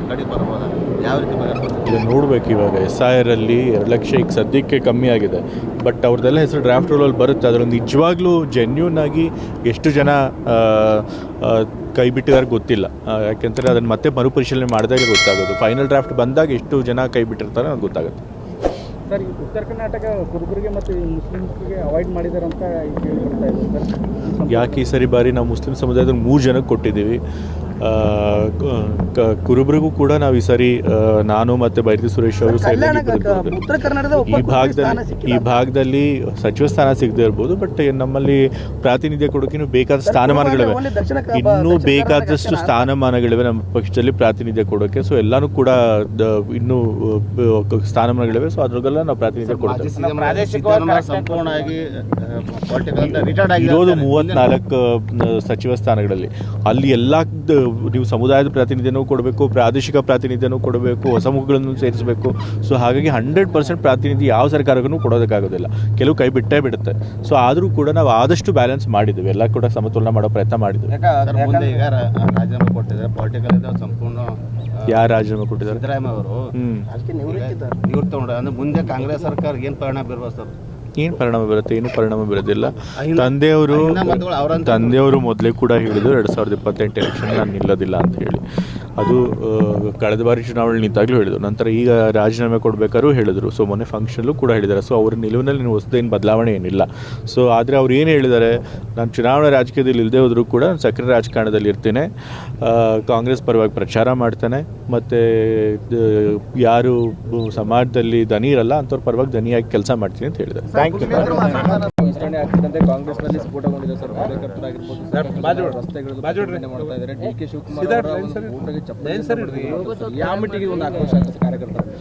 ಕಡಿಮೆ ಬರ್ಬೋದು, ಯಾವ ರೀತಿ ಈಗ ನೋಡ್ಬೇಕು. ಇವಾಗ SIR ಅಲ್ಲಿ 2 ಲಕ್ಷ ಈಗ ಸದ್ಯಕ್ಕೆ ಕಮ್ಮಿ ಆಗಿದೆ, ಬಟ್ ಅವ್ರದ್ದೆಲ್ಲ ಹೆಸರು ಡ್ರಾಫ್ಟ್ ರೂಲಲ್ಲಿ ಬರುತ್ತೆ. ಅದರಲ್ಲಿ ನಿಜವಾಗ್ಲೂ ಜೆನ್ಯೂನ್ ಆಗಿ ಎಷ್ಟು ಜನ ಕೈ ಬಿಟ್ಟಿದ್ದಾರೆ ಗೊತ್ತಿಲ್ಲ. ಯಾಕೆಂದರೆ ಅದನ್ನು ಮತ್ತೆ ಮರುಪರಿಶೀಲನೆ ಮಾಡಿದಾಗ ಗೊತ್ತಾಗೋದು. ಫೈನಲ್ ಡ್ರಾಫ್ಟ್ ಬಂದಾಗ ಎಷ್ಟು ಜನ ಕೈ ಬಿಟ್ಟಿರ್ತಾರೆ ಅದು ಗೊತ್ತಾಗುತ್ತೆ. ಸರ್, ಈ ಉತ್ತರ ಕರ್ನಾಟಕ ಕುರುಬರಿಗೆ ಮತ್ತು ಮುಸ್ಲಿಮ್ಸ್ಗೆ ಅವಾಯ್ಡ್ ಮಾಡಿದ್ದಾರೆ ಅಂತ ಹೇಳಿ ಬರ್ತಾ ಇದೆ ಸರ್. ಯಾಕೆ ಈ ಸರಿ ಬಾರಿ ನಾವು ಮುಸ್ಲಿಂ ಸಮುದಾಯದಲ್ಲಿ 3 ಜನಕ್ಕೆ ಕೊಟ್ಟಿದ್ದೀವಿ. ಕುರುಬರಿಗೂ ಕೂಡ ನಾವು ಈ ಸರಿ ನಾನು ಮತ್ತು ಬೈರತಿ ಸುರೇಶ್ ಅವರು ಈ ಭಾಗದಲ್ಲಿ ಸಚಿವ ಸ್ಥಾನ ಸಿಗದೆ ಇರ್ಬೋದು, ಬಟ್ ನಮ್ಮಲ್ಲಿ ಪ್ರಾತಿನಿಧ್ಯ ಕೊಡೋಕೆ ಬೇಕಾದ ಸ್ಥಾನಮಾನಗಳಿವೆ, ಇನ್ನೂ ಬೇಕಾದಷ್ಟು ಸ್ಥಾನಮಾನಗಳಿವೆ ನಮ್ಮ ಪಕ್ಷದಲ್ಲಿ ಪ್ರಾತಿನಿಧ್ಯ ಕೊಡೋಕ್ಕೆ. ಸೊ ಎಲ್ಲನೂ ಕೂಡ ಇನ್ನೂ ಸ್ಥಾನಮಾನಗಳಿವೆ. ಸೊ ಅದ್ರಗೆಲ್ಲ ನಾವು ಪ್ರಾತಿನಿಧ್ಯ ಕೊಡ್ತೇವೆ. ಇರೋದು 34 ಸಚಿವ ಸ್ಥಾನಗಳಲ್ಲಿ. ಅಲ್ಲಿ ಎಲ್ಲ ನೀವು ಸಮುದಾಯದ ಪ್ರಾತಿನಿಧ್ಯನೂ ಕೊಡಬೇಕು, ಪ್ರಾದೇಶಿಕ ಪ್ರಾತಿನಿಧ್ಯನೂ ಕೊಡಬೇಕು, ಹೊಸ ಮುಖಗಳನ್ನು ಸೇರಿಸಬೇಕು. ಸೊ ಹಾಗಾಗಿ 100% ಪ್ರಾತಿನಿಧ್ಯ ಯಾವ ಸರ್ಕಾರಕ್ಕೂ ಕೊಡೋದಕ್ಕಾಗೋದಿಲ್ಲ, ಕೆಲವು ಕೈ ಬಿಟ್ಟೇ ಬಿಡುತ್ತೆ. ಸೊ ಆದರೂ ಕೂಡ ನಾವು ಆದಷ್ಟು ಬ್ಯಾಲೆನ್ಸ್ ಮಾಡಿದ್ದೀವಿ, ಎಲ್ಲ ಕೂಡ ಸಮತೋಲನ ಮಾಡೋ ಪ್ರಯತ್ನ ಮಾಡಿದ್ದೀವಿ. ರಾಜೀನಾಮೆ ಕೊಟ್ಟಿದ್ದಾರೆ, ಪೊಲಿಟಿಕಲ್ ಸಂಪೂರ್ಣ ಯಾರು ರಾಜೀನಾಮೆ ಕೊಟ್ಟಿದ್ದಾರೆ? ಸಿದ್ದರಾಮಯ್ಯ ಅವರು ನಿವೃತ್ತಿ ತಗೊಂಡ್ರೆ ಅಂದ್ರೆ ಮುಂದೆ ಕಾಂಗ್ರೆಸ್ ಸರ್ಕಾರ ಏನು ಪರಿಣಾಮ ಬೀರ್ಬೋದು ಸರ್? ಏನು ಪರಿಣಾಮ ಬರುತ್ತೆ? ಏನು ಪರಿಣಾಮ ಬರೋದಿಲ್ಲ. ತಂದೆಯವರು ಮೊದಲೇ ಕೂಡ ಹೇಳಿದ್ರು 2028 ಎಲೆಕ್ಷನ್ ನಾನು ನಿಲ್ಲೋದಿಲ್ಲ ಅಂತ ಹೇಳಿ. ಅದು ಕಳೆದ ಬಾರಿ ಚುನಾವಣೆ ನಿಂತಾಗಲೂ ಹೇಳಿದರು. ನಂತರ ಈಗ ರಾಜೀನಾಮೆ ಕೊಡಬೇಕಾದ್ರೂ ಹೇಳಿದರು. ಸೊ ಮೊನ್ನೆ ಫಂಕ್ಷನಲ್ಲೂ ಕೂಡ ಹೇಳಿದ್ದಾರೆ. ಸೊ ಅವ್ರ ನಿಲುವಿನಲ್ಲಿ ಹೊಸದೇನು ಬದಲಾವಣೆ ಏನಿಲ್ಲ. ಸೊ ಆದರೆ ಅವ್ರು ಏನು ಹೇಳಿದ್ದಾರೆ, ನಾನು ಚುನಾವಣಾ ರಾಜಕೀಯದಲ್ಲಿ ಇಲ್ಲದೆ ಹೋದರೂ ಕೂಡ ನಾನು ಸಕ್ರಿಯ ರಾಜಕಾರಣದಲ್ಲಿ ಇರ್ತೇನೆ, ಕಾಂಗ್ರೆಸ್ ಪರವಾಗಿ ಪ್ರಚಾರ ಮಾಡ್ತಾನೆ, ಮತ್ತು ಯಾರು ಸಮಾಜದಲ್ಲಿ ದನಿ ಇರಲ್ಲ ಅಂಥವ್ರ ಪರವಾಗಿ ದನಿಯಾಗಿ ಕೆಲಸ ಮಾಡ್ತೀನಿ ಅಂತ ಹೇಳಿದ್ದಾರೆ. Thank you. ವಿಸ್ತರಣೆ ಆಗ್ತಿದ್ದಂತೆ ಕಾಂಗ್ರೆಸ್ನಲ್ಲಿ ಸ್ಫೋಟಗೊಂಡಿದೆ ಸರ್. ಕಾರ್ಯಕರ್ತರಾಗಿರ್ಬೋದು, ರಸ್ತೆಗಳು ಮಾಡ್ತಾ ಇದ್ದಾರೆ. DK ಶಿವಕುಮಾರ್ ಯಾವ ಮಟ್ಟಿಗೆ ಒಂದು ಆಕ್ರೋಶ ಆಗುತ್ತೆ ಕಾರ್ಯಕರ್ತರಲ್ಲಿ?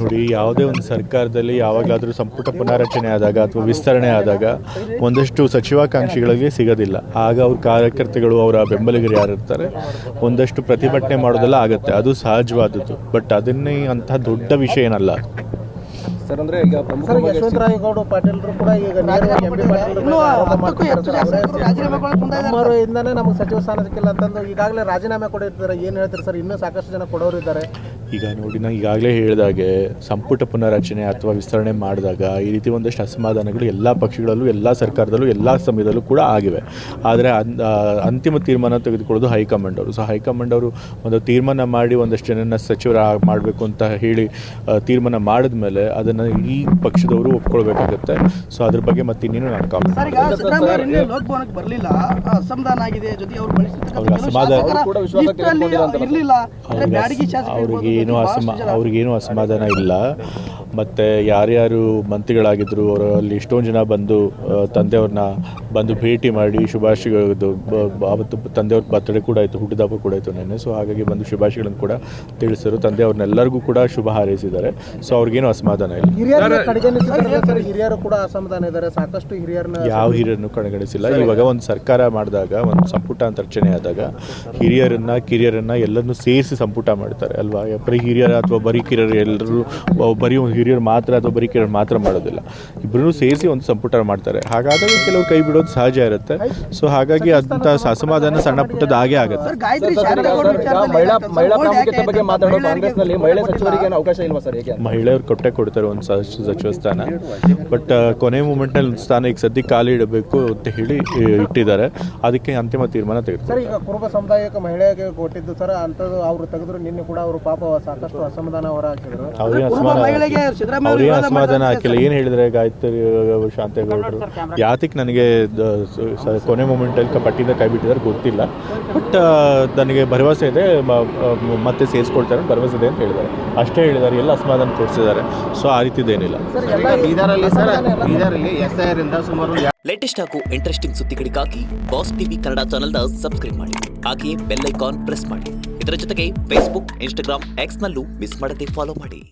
ನೋಡಿ, ಯಾವುದೇ ಒಂದು ಸರ್ಕಾರದಲ್ಲಿ ಯಾವಾಗಲಾದರೂ ಸಂಪುಟ ಪುನಾರಚನೆ ಆದಾಗ ಅಥವಾ ವಿಸ್ತರಣೆ ಆದಾಗ ಒಂದಷ್ಟು ಸಚಿವಾಕಾಂಕ್ಷಿಗಳಿಗೆ ಸಿಗೋದಿಲ್ಲ. ಆಗ ಅವ್ರ ಕಾರ್ಯಕರ್ತಗಳು, ಅವರ ಬೆಂಬಲಿಗರು ಯಾರಿರ್ತಾರೆ, ಒಂದಷ್ಟು ಪ್ರತಿಭಟನೆ ಮಾಡೋದೆಲ್ಲ ಆಗುತ್ತೆ. ಅದು ಸಹಜವಾದದ್ದು. ಬಟ್ ಅದನ್ನೇ ಅಂತಹ ದೊಡ್ಡ ವಿಷಯ ಏನಲ್ಲ ಸರ್. ಅಂದರೆ ಈಗ ಯಶವಂತರಾಯಗೌಡ ಪಾಟೀಲ್ರು ಕೂಡ ಈಗ ಇಂದಾನೆ ನಮಗೆ ಸಚಿವ ಸ್ಥಾನ ಸಿಕ್ಕಿಲ್ಲ ಅಂತಂದು ಈಗಾಗಲೇ ರಾಜೀನಾಮೆ ಕೊಡಿರ್ತಾರೆ. ಏನು ಹೇಳ್ತಾರೆ ಸರ್? ಇನ್ನೂ ಸಾಕಷ್ಟು ಜನ ಕೊಡೋರು ಇದ್ದಾರೆ. ಈಗ ನೋಡಿ, ನಾನು ಈಗಾಗಲೇ ಹೇಳಿದಾಗೆ ಸಂಪುಟ ಪುನರಚನೆ ಅಥವಾ ವಿಸ್ತರಣೆ ಮಾಡಿದಾಗ ಈ ರೀತಿ ಒಂದಷ್ಟು ಅಸಮಾಧಾನಗಳು ಎಲ್ಲ ಪಕ್ಷಗಳಲ್ಲೂ, ಎಲ್ಲ ಸರ್ಕಾರದಲ್ಲೂ, ಎಲ್ಲ ಸಮಯದಲ್ಲೂ ಕೂಡ ಆಗಿವೆ. ಆದರೆ ಅಂತಿಮ ತೀರ್ಮಾನ ತೆಗೆದುಕೊಳ್ಳೋದು ಹೈಕಮಾಂಡ್ ಅವರು. ಸೊ ಹೈಕಮಾಂಡ್ ಅವರು ಒಂದು ತೀರ್ಮಾನ ಮಾಡಿ ಒಂದಷ್ಟು ಜನನ ಸಚಿವರ ಮಾಡಬೇಕು ಅಂತ ಹೇಳಿ ತೀರ್ಮಾನ ಮಾಡಿದ ಮೇಲೆ ಅದನ್ನು ಈ ಪಕ್ಷದವರು ಒಪ್ಕೊಳ್ಬೇಕಾಗುತ್ತೆ. ಸೊ ಅದ್ರ ಬಗ್ಗೆ ಮತ್ತೆ ಇನ್ನೇನು ನಾನು ಅವ್ರಿಗೇನು ಅಸಮಾಧಾನ ಇಲ್ಲ. ಮತ್ತು ಯಾರ್ಯಾರು ಮಂತ್ರಿಗಳಾಗಿದ್ದರು ಅವರಲ್ಲಿ ಎಷ್ಟೊಂದು ಜನ ಬಂದು ತಂದೆಯವ್ರನ್ನ ಬಂದು ಭೇಟಿ ಮಾಡಿ ಶುಭಾಶಯಗಳು, ಅವತ್ತು ತಂದೆಯವ್ರ ಬರ್ತಡೇ ಕೂಡ ಆಯಿತು, ಹುಟ್ಟಿದಬ್ಬ ಕೂಡ ಆಯಿತು ನೆನ್ನೆ. ಸೊ ಹಾಗಾಗಿ ಬಂದು ಶುಭಾಶಯಗಳನ್ನು ಕೂಡ ತಿಳಿಸಿದರು. ತಂದೆಯವ್ರನ್ನೆಲ್ಲರಿಗೂ ಕೂಡ ಶುಭ ಹಾರೈಸಿದ್ದಾರೆ. ಸೊ ಅವ್ರಿಗೇನು ಅಸಮಾಧಾನ ಇಲ್ಲ. ಹಿರಿಯರು ಕೂಡ ಅಸಮಾಧಾನ ಇದ್ದಾರೆ, ಸಾಕಷ್ಟು ಹಿರಿಯರನ್ನ. ಯಾವ ಹಿರಿಯರನ್ನು ಕಡೆಗಣಿಸಿಲ್ಲ. ಇವಾಗ ಒಂದು ಸರ್ಕಾರ ಮಾಡಿದಾಗ, ಒಂದು ಸಂಪುಟ ಅಂತ ರಚನೆ ಆದಾಗ ಹಿರಿಯರನ್ನ ಕಿರಿಯರನ್ನ ಎಲ್ಲರನ್ನೂ ಸೇರಿಸಿ ಸಂಪುಟ ಮಾಡ್ತಾರೆ ಅಲ್ವಾ? ಬರೀ ಹಿರಿಯರ ಅಥವಾ ಬರೀ ಕಿರಿಯರು ಎಲ್ಲರೂ ಬರೀ ಹಿರಿಯರು ಮಾತ್ರ ಅಥವಾ ಬರೀ ಕಿರಿಯರು ಮಾತ್ರ ಮಾಡೋದಿಲ್ಲ, ಇಬ್ಬರೂ ಸೇರಿಸಿ ಒಂದು ಸಂಪುಟ ಮಾಡ್ತಾರೆ. ಹಾಗಾದಾಗ ಕೆಲವರು ಕೈ ಬಿಡೋದು ಸಹಜ ಇರುತ್ತೆ. ಸೊ ಹಾಗಾಗಿ ಅಂಥ ಅಸಮಾಧಾನ ಸಣ್ಣ ಪುಟ್ಟದ ಹಾಗೆ ಆಗುತ್ತೆ. ಮಹಿಳೆಯರು ಕೊಡ್ತಾರೆ ಒಂದು ಸಚಿವ ಸ್ಥಾನ, ಬಟ್ ಕೊನೆ ಮೂಮೆಂಟ್ನಲ್ಲಿ ಒಂದು ಸ್ಥಾನ ಈಗ ಸದ್ಯಕ್ಕೆ ಖಾಲಿ ಇಡಬೇಕು ಅಂತ ಹೇಳಿ ಇಟ್ಟಿದ್ದಾರೆ. ಅದಕ್ಕೆ ಅಂತಿಮ ತೀರ್ಮಾನ ತೆಗೆದುತಾರೆ. ಈಗ ಕುರುಬ ಸಮುದಾಯಕ್ಕೆ ಮಹಿಳೆಗೆ ಕೊಟ್ಟಿದ್ದು ಸರ್, ಅಂಥದ್ದು ಅವರು ತೆಗೆದ್ರು. ನಿನ್ನೆ ಕೂಡ ಅವರು ಪಾಪ ಸಾಕಷ್ಟು ಅಸಮಾಧಾನ ಹೊರ ಹಾಕಿದ್ರು. ಅವ್ರಿಗೆ ಅಸಮಾಧಾನ ಹಾಕಿಲ್ಲ. ಏನು ಹೇಳಿದ್ರೆ ಗಾಯತ್ರಿ ಶಾಂತೇಗೌಡರು ಯಾತಕ್ಕೆ ನನಗೆ ಕೊನೆ ಮೂಮೆಂಟಲ್ಲಿ ಪಟ್ಟಿಯಿಂದ ಕೈ ಬಿಟ್ಟಿದ್ದಾರೆ ಗೊತ್ತಿಲ್ಲ, ಬಟ್ ನನಗೆ ಭರವಸೆ ಇದೆ, ಮತ್ತೆ ಸೇರಿಸ್ಕೊಳ್ತಾರೆ ಭರವಸೆ ಇದೆ ಅಂತ ಹೇಳಿದ್ದಾರೆ. ಅಷ್ಟೇ ಹೇಳಿದ್ದಾರೆ, ಎಲ್ಲ ಅಸಮಾಧಾನ ತೋರಿಸಿದ್ದಾರೆ. ಸೊ ಆ ರೀತಿದೇನಿಲ್ಲ. ಲೇಟೆಸ್ಟ್ ಹಾಗೂ ಇಂಟ್ರೆಸ್ಟಿಂಗ್ ಸುದ್ದಿಗಳಿಗಾಗಿ ಬಾಸ್ ಟಿವಿ ಕನ್ನಡ ಚಾನೆಲ್ನ ಸಬ್ಸ್ಕ್ರೈಬ್ ಮಾಡಿ. ಹಾಗೆಯೇ ಬೆಲ್ ಐಕಾನ್ ಪ್ರೆಸ್ ಮಾಡಿ. ಇದರ ಜೊತೆಗೆ ಫೇಸ್ಬುಕ್, ಇನ್ಸ್ಟಾಗ್ರಾಮ್, ಎಕ್ಸ್ನಲ್ಲೂ ಮಿಸ್ ಮಾಡದೆ ಫಾಲೋ ಮಾಡಿ.